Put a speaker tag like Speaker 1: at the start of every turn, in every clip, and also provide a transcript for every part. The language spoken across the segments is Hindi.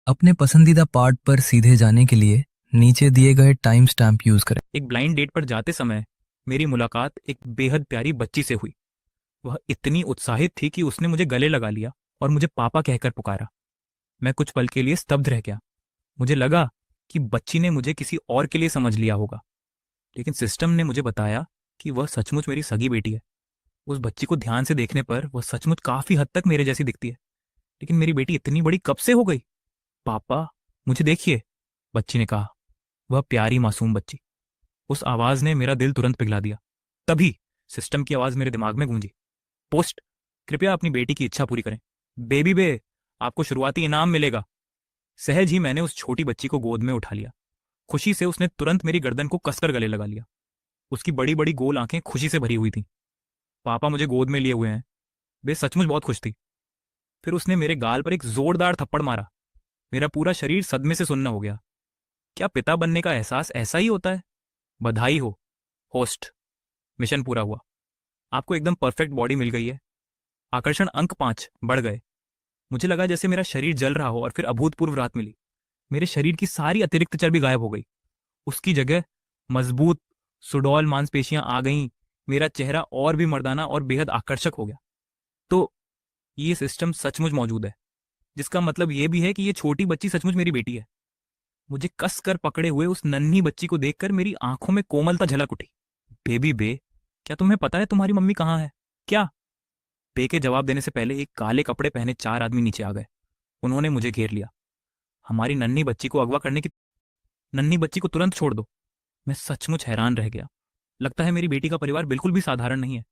Speaker 1: अपने पसंदीदा पार्ट पर सीधे जाने के लिए नीचे दिए गए टाइम स्टैम्प यूज करें।
Speaker 2: एक ब्लाइंड डेट पर जाते समय मेरी मुलाकात एक बेहद प्यारी बच्ची से हुई। वह इतनी उत्साहित थी कि उसने मुझे गले लगा लिया और मुझे पापा कहकर पुकारा। मैं कुछ पल के लिए स्तब्ध रह गया। मुझे लगा कि बच्ची ने मुझे किसी और के लिए समझ लिया होगा, लेकिन सिस्टम ने मुझे बताया कि वह सचमुच मेरी सगी बेटी है। उस बच्ची को ध्यान से देखने पर वह सचमुच काफी हद तक मेरे जैसी दिखती है। लेकिन मेरी बेटी इतनी बड़ी कब से हो गई? पापा, मुझे देखिए, बच्ची ने कहा। वह प्यारी मासूम बच्ची। उस आवाज ने मेरा दिल तुरंत पिघला दिया। तभी सिस्टम की आवाज मेरे दिमाग में गूंजी। पोस्ट, कृपया अपनी बेटी की इच्छा पूरी करें। बेबी बे, आपको शुरुआती इनाम मिलेगा। सहज ही मैंने उस छोटी बच्ची को गोद में उठा लिया। खुशी से उसने तुरंत मेरी गर्दन को कसकर गले लगा लिया। उसकी बड़ी बड़ी गोल आंखें खुशी से भरी हुई थीं। पापा मुझे गोद में लिए हुए हैं। वे सचमुच बहुत खुश थी। फिर उसने मेरे गाल पर एक जोरदार थप्पड़ मारा। मेरा पूरा शरीर सदमे से सुन्न हो गया। क्या पिता बनने का एहसास ऐसा ही होता है? बधाई हो होस्ट, मिशन पूरा हुआ। आपको एकदम परफेक्ट बॉडी मिल गई है। आकर्षण अंक 5 बढ़ गए। मुझे लगा जैसे मेरा शरीर जल रहा हो और फिर अभूतपूर्व राहत मिली। मेरे शरीर की सारी अतिरिक्त चर्बी गायब हो गई। उसकी जगह मजबूत सुडौल मांसपेशियां आ गईं। मेरा चेहरा और भी मर्दाना और बेहद आकर्षक हो गया। तो ये सिस्टम सचमुच मौजूद है, जिसका मतलब ये भी है कि ये छोटी बच्ची सचमुच मेरी बेटी है। मुझे कस कर पकड़े हुए उस नन्ही बच्ची को देखकर मेरी आंखों में कोमलता झलक उठी। बेबी बे, क्या तुम्हें पता है तुम्हारी मम्मी कहाँ है? क्या? बे के जवाब देने से पहले एक काले कपड़े पहने 4 आदमी नीचे आ गए। उन्होंने मुझे घेर लिया। हमारी नन्ही बच्ची को अगवा करने की नन्ही बच्ची को तुरंत छोड़ दो। मैं सचमुच हैरान रह गया। लगता है मेरी बेटी का परिवार बिल्कुल भी साधारण नहीं है।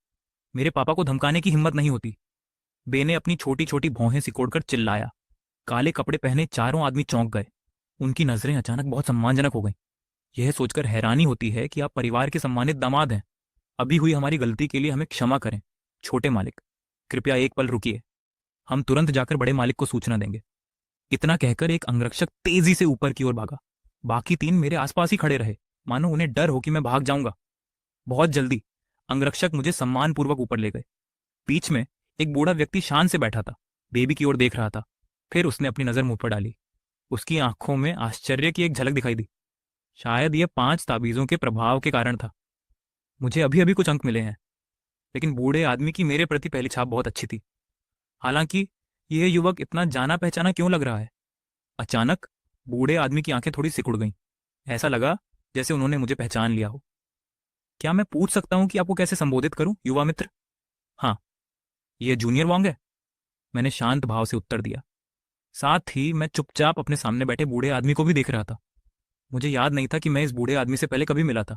Speaker 2: मेरे पापा को धमकाने की हिम्मत नहीं होती। बे ने अपनी छोटी छोटी भौहें सिकोड़कर चिल्लाया। काले कपड़े पहने चारों आदमी चौंक गए। उनकी नजरें अचानक बहुत सम्मानजनक हो गईं। यह सोचकर हैरानी होती है कि आप परिवार के सम्मानित दामाद हैं। अभी हुई हमारी गलती के लिए हमें क्षमा करें, छोटे मालिक। कृपया एक पल रुकिए। हम तुरंत जाकर बड़े मालिक को सूचना देंगे। इतना कहकर एक अंगरक्षक तेजी से ऊपर की ओर भागा। बाकी 3 मेरे आसपास ही खड़े रहे, मानो उन्हें डर हो कि मैं भाग जाऊंगा। बहुत जल्दी अंगरक्षक मुझे सम्मानपूर्वक ऊपर ले गए। बीच में एक बूढ़ा व्यक्ति शान से बैठा था, बेबी की ओर देख रहा था। फिर उसने अपनी नजर मुंह पर डाली। उसकी आंखों में आश्चर्य की एक झलक दिखाई दी। शायद यह 5 ताबीजों के प्रभाव के कारण था। मुझे अभी अभी कुछ अंक मिले हैं, लेकिन बूढ़े आदमी की मेरे प्रति पहली छाप बहुत अच्छी थी। हालांकि यह युवक इतना जाना पहचाना क्यों लग रहा है? अचानक बूढ़े आदमी की आंखें थोड़ी सिकुड़ गईं। ऐसा लगा जैसे उन्होंने मुझे पहचान लिया हो। क्या मैं पूछ सकता हूं कि आपको कैसे संबोधित करूं, युवा मित्र? हाँ, यह जूनियर वांग है, मैंने शांत भाव से उत्तर दिया। साथ ही मैं चुपचाप अपने सामने बैठे बूढ़े आदमी को भी देख रहा था। मुझे याद नहीं था कि मैं इस बूढ़े आदमी से पहले कभी मिला था।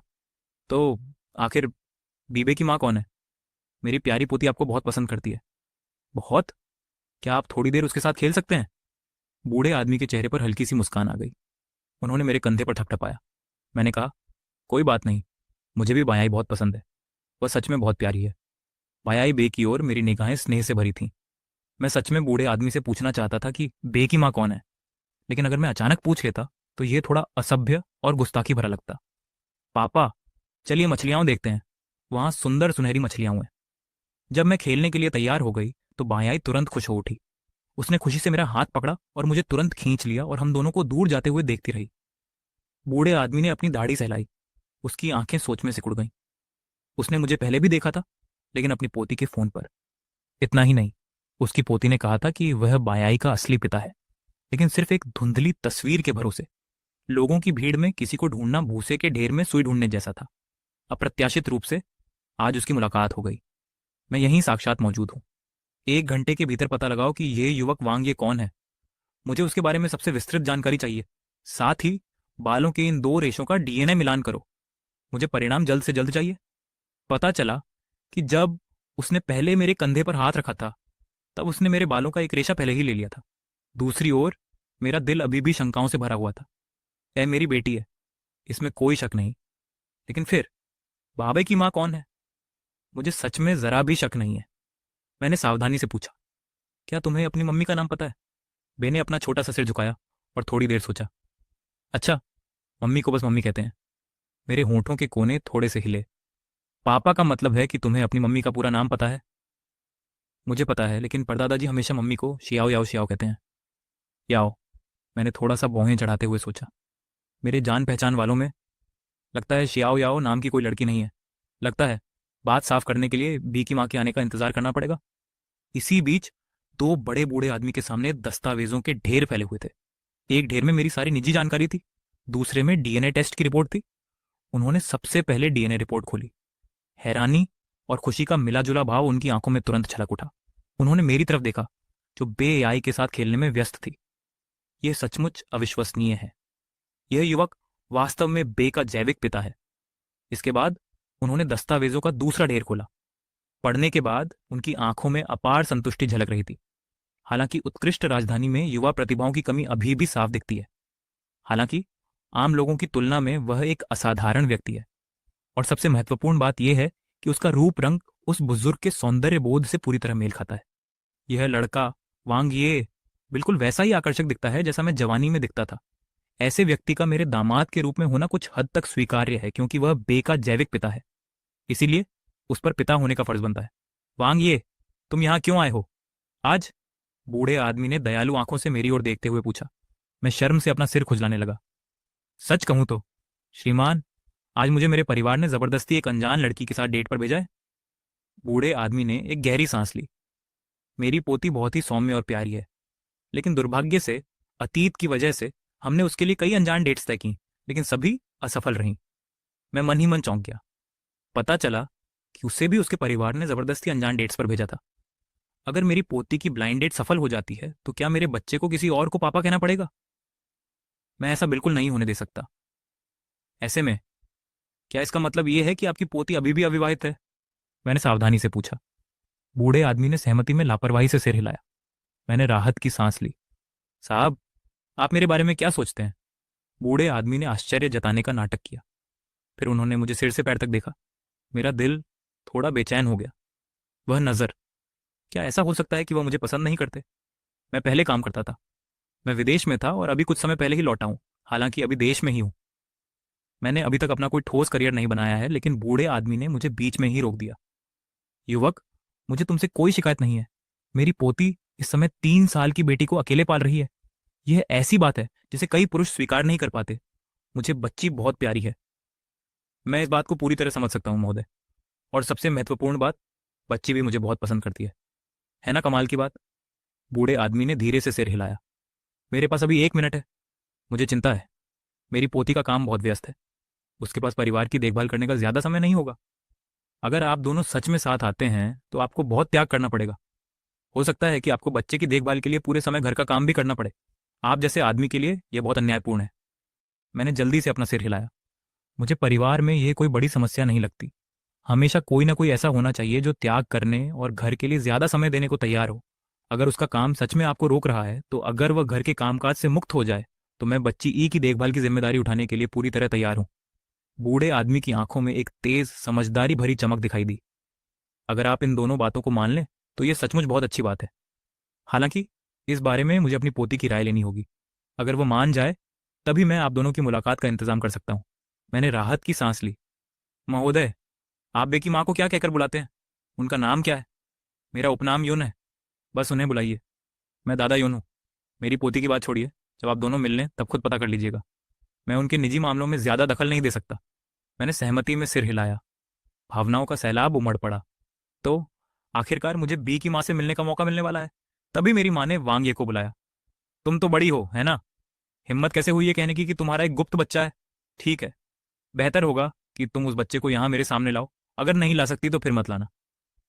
Speaker 2: तो आखिर बीबे की माँ कौन है? मेरी प्यारी पोती आपको बहुत पसंद करती है। बहुत? क्या आप थोड़ी देर उसके साथ खेल सकते हैं? बूढ़े आदमी के चेहरे पर हल्की सी मुस्कान आ गई। उन्होंने मेरे कंधे पर थपथपाया। मैंने कहा, कोई बात नहीं, मुझे भी बायाई बहुत पसंद है। वह सच में बहुत प्यारी है। बायाई बे की ओर मेरी निगाहें स्नेह से भरी थीं। मैं सच में बूढ़े आदमी से पूछना चाहता था कि बे की माँ कौन है, लेकिन अगर मैं अचानक पूछ लेता तो यह थोड़ा असभ्य और गुस्ताखी भरा लगता। पापा, चलिए मछलियां देखते हैं। वहां सुंदर सुनहरी मछलियां हैं। जब मैं खेलने के लिए तैयार हो गई तो बायाई तुरंत खुश हो उठी। उसने खुशी से मेरा हाथ पकड़ा और मुझे तुरंत खींच लिया और हम दोनों को दूर जाते हुए देखती रही। बूढ़े आदमी ने अपनी दाढ़ी सहलाई। उसकी आंखें सोच में सिकुड़ गईं। उसने मुझे पहले भी देखा था, लेकिन अपनी पोती के फोन पर। इतना ही नहीं, उसकी पोती ने कहा था कि वह बायाई का असली पिता है, लेकिन सिर्फ एक धुंधली तस्वीर के भरोसे। लोगों की भीड़ में किसी को ढूंढना भूसे के ढेर में सुई ढूंढने जैसा था। अप्रत्याशित रूप से आज उसकी मुलाकात हो गई। मैं यहीं साक्षात मौजूद हूँ। 1 घंटे के भीतर पता लगाओ कि ये युवक वांग ये कौन है। मुझे उसके बारे में सबसे विस्तृत जानकारी चाहिए। साथ ही बालों के इन 2 रेशों का डीएनए मिलान करो। मुझे परिणाम जल्द से जल्द चाहिए। पता चला कि जब उसने पहले मेरे कंधे पर हाथ रखा था, तब उसने मेरे बालों का एक रेशा पहले ही ले लिया था। दूसरी ओर मेरा दिल अभी भी शंकाओं से भरा हुआ था। यह मेरी बेटी है, इसमें कोई शक नहीं। लेकिन फिर बाबे की माँ कौन है? मुझे सच में जरा भी शक नहीं है। मैंने सावधानी से पूछा, क्या तुम्हें अपनी मम्मी का नाम पता है? बे ने अपना छोटा सा सिर झुकाया और थोड़ी देर सोचा। अच्छा, मम्मी को बस मम्मी कहते हैं। मेरे होंठों के कोने थोड़े से हिले। पापा का मतलब है कि तुम्हें अपनी मम्मी का पूरा नाम पता है? मुझे पता है, लेकिन परदादा जी हमेशा मम्मी को शियाओ याओ शियाओ कहते हैं। याओ। मैंने थोड़ा सा भौहें चढ़ाते हुए सोचा। मेरे जान पहचान वालों में लगता है शियाओ याओ नाम की कोई लड़की नहीं है। लगता है बात साफ करने के लिए बी की माँ के आने का इंतजार करना पड़ेगा। इसी बीच दो बड़े बूढ़े आदमी के सामने दस्तावेजों के ढेर फैले हुए थे। एक ढेर में मेरी सारी निजी जानकारी थी, दूसरे में डीएनए टेस्ट की रिपोर्ट थी। उन्होंने सबसे पहले डीएनए रिपोर्ट खोली। हैरानी और खुशी का मिला जुला भाव उनकी आंखों में तुरंत छलक उठा। उन्होंने मेरी तरफ देखा, जो बेआई के साथ खेलने में व्यस्त थी। यह सचमुच अविश्वसनीय है। यह युवक वास्तव में बे का जैविक पिता है। इसके बाद उन्होंने दस्तावेजों का दूसरा ढेर खोला। पढ़ने के बाद उनकी आंखों में अपार संतुष्टि झलक रही थी। हालांकि उत्कृष्ट राजधानी में युवा प्रतिभाओं की कमी अभी भी साफ दिखती है। हालांकि आम लोगों की तुलना में वह एक असाधारण व्यक्ति है। और सबसे महत्वपूर्ण बात यह है कि उसका रूप रंग उस बुजुर्ग के सौंदर्य बोध से पूरी तरह मेल खाता है। यह लड़का वांग ये बिल्कुल वैसा ही आकर्षक दिखता है जैसा मैं जवानी में दिखता था। ऐसे व्यक्ति का मेरे दामाद के रूप में होना कुछ हद तक स्वीकार्य है, क्योंकि वह बे का जैविक पिता है। इसीलिए उस पर पिता होने का फर्ज बनता है। वांग ये, तुम यहां क्यों आए हो आज? बूढ़े आदमी ने दयालु आंखों से मेरी ओर देखते हुए पूछा। मैं शर्म से अपना सिर खुजलाने लगा। सच कहूं तो श्रीमान, आज मुझे मेरे परिवार ने जबरदस्ती एक अनजान लड़की के साथ डेट पर भेजा है। बूढ़े आदमी ने एक गहरी सांस ली। मेरी पोती बहुत ही सौम्य और प्यारी है, लेकिन दुर्भाग्य से अतीत की वजह से हमने उसके लिए कई अनजान डेट्स तय की, लेकिन सभी असफल रहीं। मैं मन ही मन चौंक गया। पता चला कि उसे भी उसके परिवार ने जबरदस्ती अनजान डेट्स पर भेजा था। अगर मेरी पोती की ब्लाइंड डेट सफल हो जाती है तो क्या मेरे बच्चे को किसी और को पापा कहना पड़ेगा? मैं ऐसा बिल्कुल नहीं होने दे सकता। ऐसे में क्या इसका मतलब यह है कि आपकी पोती अभी भी अविवाहित है? मैंने सावधानी से पूछा। बूढ़े आदमी ने सहमति में लापरवाही से सिर हिलाया। मैंने राहत की सांस ली। साहब, आप मेरे बारे में क्या सोचते हैं? बूढ़े आदमी ने आश्चर्य जताने का नाटक किया। फिर उन्होंने मुझे सिर से पैर तक देखा। मेरा दिल थोड़ा बेचैन हो गया। वह नजर, क्या ऐसा हो सकता है कि वह मुझे पसंद नहीं करते? मैं पहले काम करता था। मैं विदेश में था और अभी कुछ समय पहले ही लौटा हूं। हालांकि अभी देश में ही हूं। मैंने अभी तक अपना कोई ठोस करियर नहीं बनाया है, लेकिन बूढ़े आदमी ने मुझे बीच में ही रोक दिया। युवक, मुझे तुमसे कोई शिकायत नहीं है। मेरी पोती इस समय 3 साल की बेटी को अकेले पाल रही है। यह ऐसी बात है जिसे कई पुरुष स्वीकार नहीं कर पाते। मुझे बच्ची बहुत प्यारी है। मैं इस बात को पूरी तरह समझ सकता हूं महोदय। और सबसे महत्वपूर्ण बात, बच्ची भी मुझे बहुत पसंद करती है ना कमाल की बात? बूढ़े आदमी ने धीरे से सिर हिलाया। मेरे पास अभी 1 मिनट है। मुझे चिंता है। मेरी पोती का काम बहुत व्यस्त है। उसके पास परिवार की देखभाल करने का ज्यादा समय नहीं होगा। अगर आप दोनों सच में साथ आते हैं तो आपको बहुत त्याग करना पड़ेगा। हो सकता है कि आपको बच्चे की देखभाल के लिए पूरे समय घर का काम भी करना पड़े। आप जैसे आदमी के लिए यह बहुत अन्यायपूर्ण है। मैंने जल्दी से अपना सिर हिलाया। मुझे परिवार में यह कोई बड़ी समस्या नहीं लगती। हमेशा कोई ना कोई ऐसा होना चाहिए जो त्याग करने और घर के लिए ज्यादा समय देने को तैयार हो। अगर उसका काम सच में आपको रोक रहा है, तो अगर वह घर के कामकाज से मुक्त हो जाए तो मैं बच्ची ई की देखभाल की जिम्मेदारी उठाने के लिए पूरी तरह तैयार हूं। बूढ़े आदमी की आंखों में एक तेज समझदारी भरी चमक दिखाई दी। अगर आप इन दोनों बातों को मान लें तो यह सचमुच बहुत अच्छी बात है। हालांकि इस बारे में मुझे अपनी पोती की राय लेनी होगी। अगर वो मान जाए तभी मैं आप दोनों की मुलाकात का इंतजाम कर सकता हूं। मैंने राहत की सांस ली। महोदय, आप बे की माँ को क्या कहकर बुलाते हैं? उनका नाम क्या है? मेरा उपनाम यून है। बस उन्हें बुलाइए। मैं दादा यून हूँ। मेरी पोती की बात छोड़िए। जब आप दोनों मिल लें तब खुद पता कर लीजिएगा। मैं उनके निजी मामलों में ज्यादा दखल नहीं दे सकता। मैंने सहमति में सिर हिलाया। भावनाओं का सैलाब उमड़ पड़ा। तो आखिरकार मुझे बी की माँ से मिलने का मौका मिलने वाला है। तभी मेरी माँ ने वांग ये को बुलाया। तुम तो बड़ी हो, है ना? हिम्मत कैसे हुई ये कहने की कि तुम्हारा एक गुप्त बच्चा है? ठीक है, बेहतर होगा कि तुम उस बच्चे को यहाँ मेरे सामने लाओ। अगर नहीं ला सकती तो फिर मत लाना।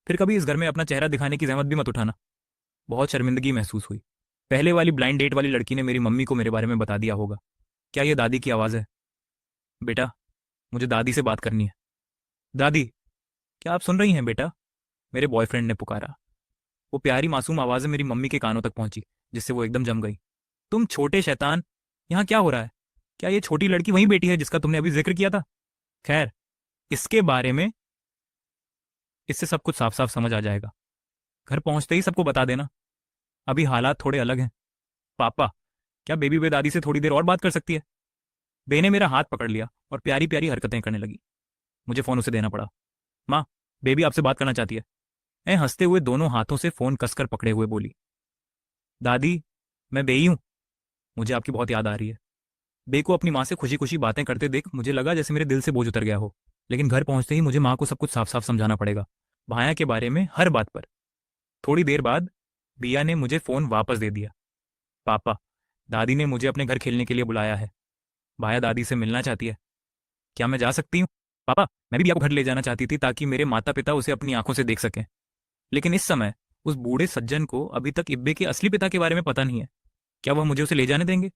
Speaker 2: फिर कभी इस घर में अपना चेहरा दिखाने की जहमत भी मत उठाना। बहुत शर्मिंदगी महसूस हुई। पहले वाली ब्लाइंड डेट वाली लड़की ने मेरी मम्मी को मेरे बारे में बता दिया होगा। क्या ये दादी की आवाज़ है? बेटा, मुझे दादी से बात करनी है। दादी, क्या आप सुन रही हैं बेटा? मेरे बॉयफ्रेंड ने पुकारा। वो प्यारी मासूम आवाज़ मेरी मम्मी के कानों तक पहुंची, जिससे वो एकदम जम गई। तुम छोटे शैतान, यहाँ क्या हो रहा है? क्या ये छोटी लड़की वही बेटी है जिसका तुमने अभी जिक्र किया था? खैर, इसके बारे में इससे सब कुछ साफ साफ समझ आ जाएगा। घर पहुंचते ही सबको बता देना। अभी हालात थोड़े अलग हैं। पापा, क्या बेबी बे दादी से थोड़ी देर और बात कर सकती है? बे ने मेरा हाथ पकड़ लिया और प्यारी प्यारी हरकतें करने लगी। मुझे फोन उसे देना पड़ा। माँ, बेबी आपसे बात करना चाहती है। मैं हंसते हुए दोनों हाथों से फोन कसकर पकड़े हुए बोली। दादी, मैं बेई हूं। मुझे आपकी बहुत याद आ रही है। बे को अपनी माँ से खुशी खुशी बातें करते देख मुझे लगा जैसे मेरे दिल से बोझ उतर गया हो। लेकिन घर पहुंचते ही मुझे माँ को सब कुछ साफ साफ समझाना पड़ेगा, भाया के बारे में हर बात पर। थोड़ी देर बाद बिया ने मुझे फोन वापस दे दिया। पापा, दादी ने मुझे अपने घर खेलने के लिए बुलाया है। भाया दादी से मिलना चाहती है, क्या मैं जा सकती हूँ? पापा, मैं भी बिया को घर ले जाना चाहती थी ताकि मेरे माता पिता उसे अपनी आंखों से देख सकें। लेकिन इस समय उस बूढ़े सज्जन को अभी तक इब्बे के असली पिता के बारे में पता नहीं है। क्या वह मुझे उसे ले जाने देंगे?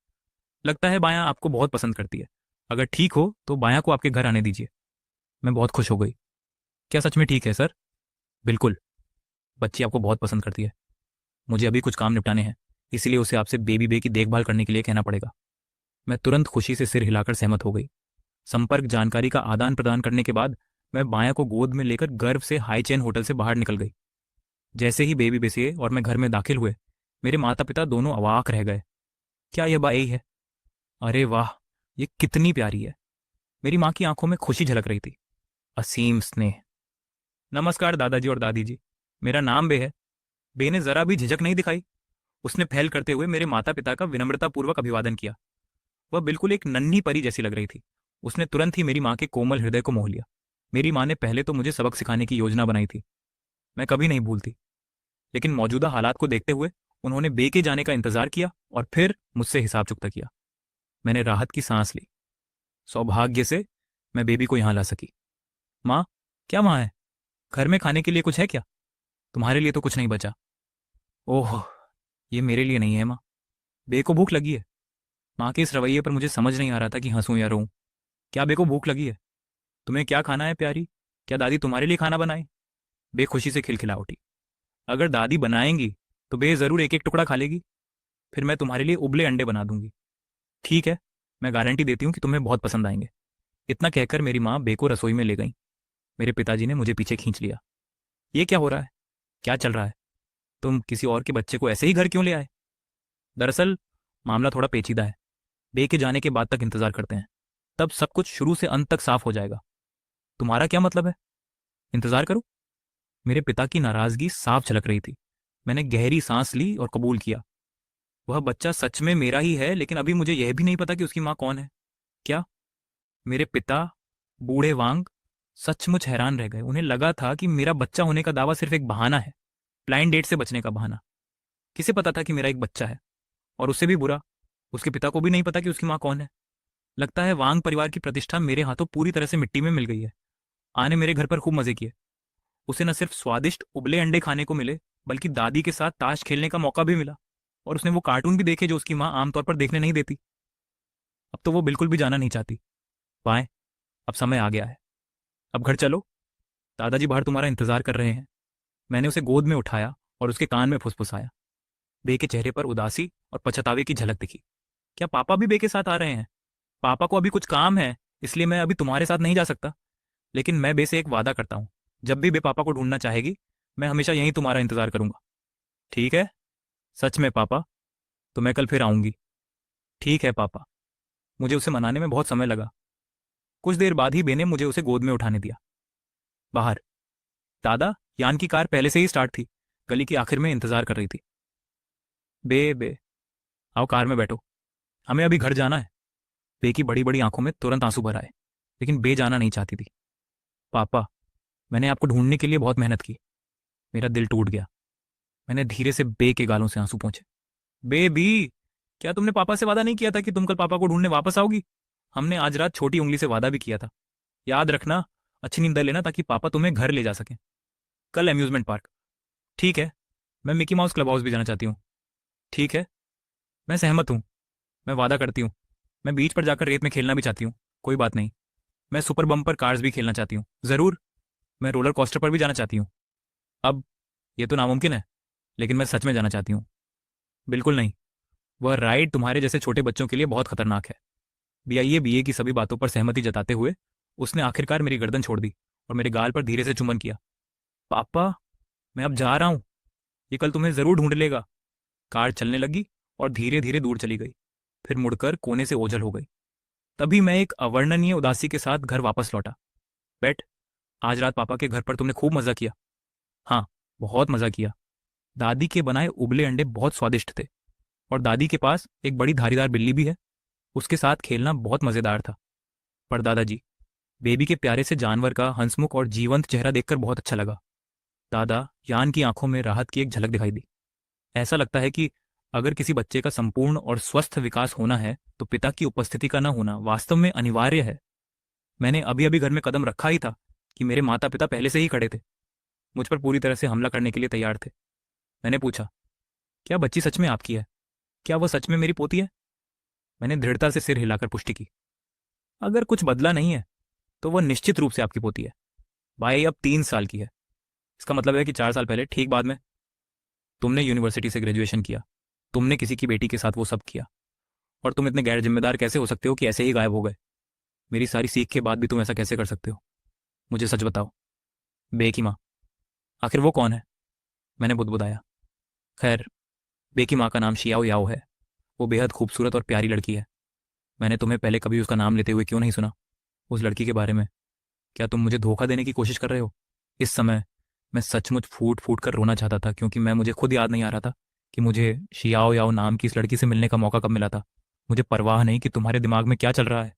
Speaker 2: लगता है बाया आपको बहुत पसंद करती है। अगर ठीक हो तो बाया को आपके घर आने दीजिए। मैं बहुत खुश हो गई। क्या सच में ठीक है सर? बिल्कुल। बच्ची आपको बहुत पसंद करती है। मुझे अभी कुछ काम निपटाने हैं, इसीलिए उसे आपसे बेबी बे की देखभाल करने के लिए कहना पड़ेगा। मैं तुरंत खुशी से सिर हिलाकर सहमत हो गई। संपर्क जानकारी का आदान प्रदान करने के बाद मैं बाया को गोद में लेकर गर्व से हाई चेन होटल से बाहर निकल गई। जैसे ही बेबी बेसिए और मैं घर में दाखिल हुए, मेरे माता पिता दोनों अवाक रह गए। क्या यह बाई है? अरे वाह, ये कितनी प्यारी है। मेरी माँ की आंखों में खुशी झलक रही थी, असीम स्नेह। नमस्कार दादाजी और दादी जी, मेरा नाम बे है। बे ने जरा भी झिझक नहीं दिखाई। उसने पहल करते हुए मेरे माता पिता का विनम्रतापूर्वक अभिवादन किया। वह बिल्कुल एक नन्ही परी जैसी लग रही थी। उसने तुरंत ही मेरी माँ के कोमल हृदय को मोह लिया। मेरी माँ ने पहले तो मुझे सबक सिखाने की योजना बनाई थी, मैं कभी नहीं भूलती। लेकिन मौजूदा हालात को देखते हुए उन्होंने बे के जाने का इंतजार किया और फिर मुझसे हिसाब चुकता किया। मैंने राहत की सांस ली। सौभाग्य से मैं बेबी को यहां ला सकी। माँ, क्या वहां है? घर में खाने के लिए कुछ है क्या? तुम्हारे लिए तो कुछ नहीं बचा। ओह, ये मेरे लिए नहीं है माँ, बे को भूख लगी है। माँ के इस रवैये पर मुझे समझ नहीं आ रहा था कि हंसूं या रोऊं। क्या बे को भूख लगी है? तुम्हें क्या खाना है प्यारी? क्या दादी तुम्हारे लिए खाना बनाए? बे खुशी से खिलखिला उठी। अगर दादी बनाएंगी तो बे जरूर एक एक टुकड़ा खा लेगी। फिर मैं तुम्हारे लिए उबले अंडे बना दूंगी। ठीक है, मैं गारंटी देती हूँ कि तुम्हें बहुत पसंद आएंगे। इतना कहकर मेरी माँ बे को रसोई में ले गई। मेरे पिताजी ने मुझे पीछे खींच लिया। ये क्या हो रहा है? क्या चल रहा है? तुम किसी और के बच्चे को ऐसे ही घर क्यों ले आए? दरअसल मामला थोड़ा पेचीदा है। बे के जाने के बाद तक इंतजार करते हैं, तब सब कुछ शुरू से अंत तक साफ हो जाएगा। तुम्हारा क्या मतलब है? इंतजार करो? मेरे पिता की नाराजगी साफ झलक रही थी। मैंने गहरी सांस ली और कबूल किया, वह बच्चा सच में मेरा ही है, लेकिन अभी मुझे यह भी नहीं पता कि उसकी माँ कौन है। क्या? मेरे पिता, बूढ़े वांग, सचमुच हैरान रह गए। उन्हें लगा था कि मेरा बच्चा होने का दावा सिर्फ एक बहाना है, ब्लाइंड डेट से बचने का बहाना। किसे पता था कि मेरा एक बच्चा है? और उससे भी बुरा, उसके पिता को भी नहीं पता कि उसकी माँ कौन है। लगता है वांग परिवार की प्रतिष्ठा मेरे हाथों पूरी तरह से मिट्टी में मिल गई है। आने मेरे घर पर खूब मजे किए। उसे न सिर्फ स्वादिष्ट उबले अंडे खाने को मिले, बल्कि दादी के साथ ताश खेलने का मौका भी मिला। और उसने वो कार्टून भी देखे जो उसकी माँ आमतौर पर देखने नहीं देती। अब तो वो बिल्कुल भी जाना नहीं चाहती। पाए, अब समय आ गया है। अब घर चलो, दादाजी बाहर तुम्हारा इंतजार कर रहे हैं। मैंने उसे गोद में उठाया और उसके कान में फुसफुसाया। बे के चेहरे पर उदासी और पछतावे की झलक दिखी। क्या पापा भी बे के साथ आ रहे हैं? पापा को अभी कुछ काम है, इसलिए मैं अभी तुम्हारे साथ नहीं जा सकता। लेकिन मैं बे से एक वादा करता हूँ, जब भी बे पापा को ढूंढना चाहेगी, मैं हमेशा यहीं तुम्हारा इंतजार करूंगा। ठीक है? सच में पापा? तो मैं कल फिर आऊंगी। ठीक है पापा। मुझे उसे मनाने में बहुत समय लगा। कुछ देर बाद ही बे ने मुझे उसे गोद में उठाने दिया। बाहर दादा, यान की कार पहले से ही स्टार्ट थी, गली के आखिर में इंतजार कर रही थी। बे बे, आओ कार में बैठो, हमें अभी घर जाना है। बे की बड़ी बड़ी आंखों में तुरंत आंसू भर आए, लेकिन बे जाना नहीं चाहती थी। पापा, मैंने आपको ढूंढने के लिए बहुत मेहनत की। मेरा दिल टूट गया। मैंने धीरे से बे के गालों से आंसू पोंछे। बेबी, क्या तुमने पापा से वादा नहीं किया था कि तुम कल पापा को ढूंढने वापस आओगी? हमने आज रात छोटी उंगली से वादा भी किया था। याद रखना, अच्छी नींद लेना ताकि पापा तुम्हें घर ले जा सकें। कल अम्यूजमेंट पार्क। ठीक है, मैं मिकी माउस क्लब हाउस भी जाना चाहती हूँ। ठीक है, मैं सहमत हूँ। मैं वादा करती हूँ। मैं बीच पर जाकर रेत में खेलना भी चाहती हूँ। कोई बात नहीं। मैं सुपर बम्पर कार्स भी खेलना चाहती हूँ, जरूर। मैं रोलर कोस्टर पर भी जाना चाहती हूँ। अब ये तो नामुमकिन है, लेकिन मैं सच में जाना चाहती हूँ। बिल्कुल नहीं, वह राइड तुम्हारे जैसे छोटे बच्चों के लिए बहुत खतरनाक है। बीआईए की सभी बातों पर सहमति जताते हुए उसने आखिरकार मेरी गर्दन छोड़ दी और मेरे गाल पर धीरे से चुम्बन किया। पापा, मैं अब जा रहा हूँ, ये कल तुम्हें जरूर ढूंढ लेगा। कार चलने लगी और धीरे धीरे दूर चली गई, फिर मुड़कर कोने से ओझल हो गई। तभी मैं एक अवर्णनीय उदासी के साथ घर वापस लौटा। बैठ, आज रात पापा के घर पर तुमने खूब मजा किया। हाँ, बहुत मजा किया। दादी के बनाए उबले अंडे बहुत स्वादिष्ट थे। और दादी के पास एक बड़ी धारीदार बिल्ली भी है। उसके साथ खेलना बहुत मज़ेदार था। पर दादाजी, बेबी के प्यारे से जानवर का हंसमुख और जीवंत चेहरा देखकर बहुत अच्छा लगा। दादा, यान की आंखों में राहत की एक झलक दिखाई दी। ऐसा लगता है कि अगर किसी बच्चे का संपूर्ण और स्वस्थ विकास होना है तो पिता की उपस्थिति का न होना वास्तव में अनिवार्य है। मैंने अभी अभी घर में कदम रखा ही था कि मेरे माता पिता पहले से ही खड़े थे, मुझ पर पूरी तरह से हमला करने के लिए तैयार थे। मैंने पूछा, क्या बच्ची सच में आपकी है? क्या वह सच में मेरी पोती है? मैंने दृढ़ता से सिर हिलाकर पुष्टि की। अगर कुछ बदला नहीं है तो वह निश्चित रूप से आपकी पोती है। भाई अब 3 साल की है। इसका मतलब है कि 4 साल पहले ठीक बाद में तुमने यूनिवर्सिटी से ग्रेजुएशन किया, तुमने किसी की बेटी के साथ वो सब किया, और तुम इतने गैर जिम्मेदार कैसे हो सकते हो कि ऐसे ही गायब हो गए? मेरी सारी सीख के बाद भी तुम ऐसा कैसे कर सकते हो? मुझे सच बताओ। बे की माँ। आखिर वो कौन है? मैंने बुदबुदाया। खैर, बे की माँ का नाम शियाओ याओ है। वो बेहद खूबसूरत और प्यारी लड़की है। मैंने तुम्हें पहले कभी उसका नाम लेते हुए क्यों नहीं सुना? उस लड़की के बारे में क्या तुम मुझे धोखा देने की कोशिश कर रहे हो? इस समय मैं सचमुच फूट फूट कर रोना चाहता था, क्योंकि मैं मुझे खुद याद नहीं आ रहा था कि मुझे शियाओ याओ नाम की इस लड़की से मिलने का मौका कब मिला था। मुझे परवाह नहीं कि तुम्हारे दिमाग में क्या चल रहा है।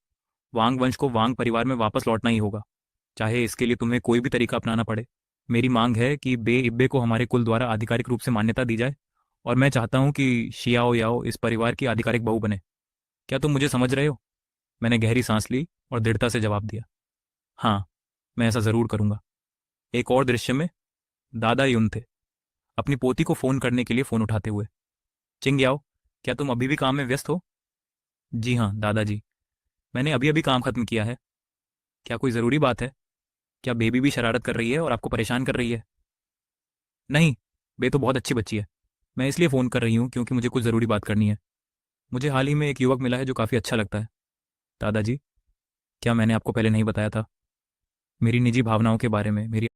Speaker 2: वांग वंश को वांग परिवार में वापस लौटना ही होगा, चाहे इसके लिए तुम्हें कोई भी तरीका अपनाना पड़े। मेरी मांग है कि बे इब्बे को हमारे कुल द्वारा आधिकारिक रूप से मान्यता दी जाए, और मैं चाहता हूँ कि शियाओ याओ इस परिवार की आधिकारिक बहू बने। क्या तुम मुझे समझ रहे हो? मैंने गहरी सांस ली और दृढ़ता से जवाब दिया, हाँ, मैं ऐसा जरूर करूंगा। एक और दृश्य में दादा युन थे, अपनी पोती को फोन करने के लिए फोन उठाते हुए। चिंग याओ, क्या तुम अभी भी काम में व्यस्त हो? जी हाँ दादाजी, मैंने अभी अभी काम खत्म किया है। क्या कोई ज़रूरी बात है? क्या बेबी भी शरारत कर रही है और आपको परेशान कर रही है? नहीं, बे तो बहुत अच्छी बच्ची है। मैं इसलिए फ़ोन कर रही हूँ क्योंकि मुझे कुछ ज़रूरी बात करनी है। मुझे हाल ही में एक युवक मिला है जो काफ़ी अच्छा लगता है। दादाजी, क्या मैंने आपको पहले नहीं बताया था? मेरी निजी भावनाओं के बारे में, मेरी